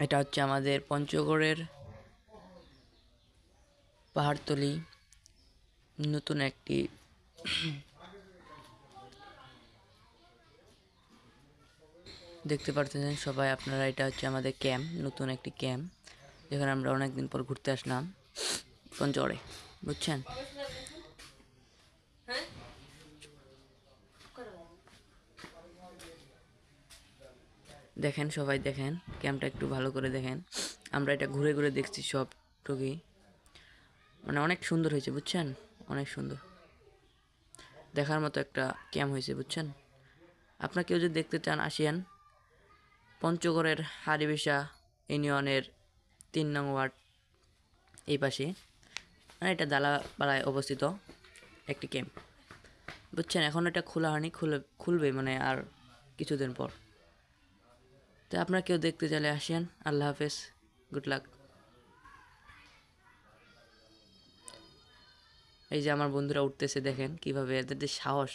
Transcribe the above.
এটা হচ্ছে আমাদের পঞ্চগড়ের পাহাড়তলি নতুন একটি দেখতে পারতেছেন সবাই আপনারা, এটা হচ্ছে আমাদের ক্যাম্প, নতুন একটি ক্যাম্প যেখানে আমরা অনেকদিন পর ঘুরতে আসলাম পঞ্চগড়ে, বুঝছেন। দেখেন সবাই, দেখেন ক্যাম্পটা একটু ভালো করে দেখেন। আমরা এটা ঘুরে ঘুরে দেখছি সব টুকি, মানে অনেক সুন্দর হয়েছে বুঝছেন, অনেক সুন্দর দেখার মতো একটা ক্যাম্প হয়েছে বুঝছেন। আপনারা কেউ যদি দেখতে চান আসিয়েন, পঞ্চগড়ের হারিবেশা ইউনিয়নের 3 নং ওয়ার্ড এই পাশে, মানে এটা দালাপাড়ায় অবস্থিত একটি ক্যাম্প, বুঝছেন। এখন এটা খোলা হয়নি, খুলবে মানে আর কিছুদিন পর। তো আপনারা কেউ দেখতে চাইলে আসেন। আল্লাহ হাফেজ, গুড লাক। এই যে আমার বন্ধুরা উঠতেছে, দেখেন কিভাবে এদের যে সাহস।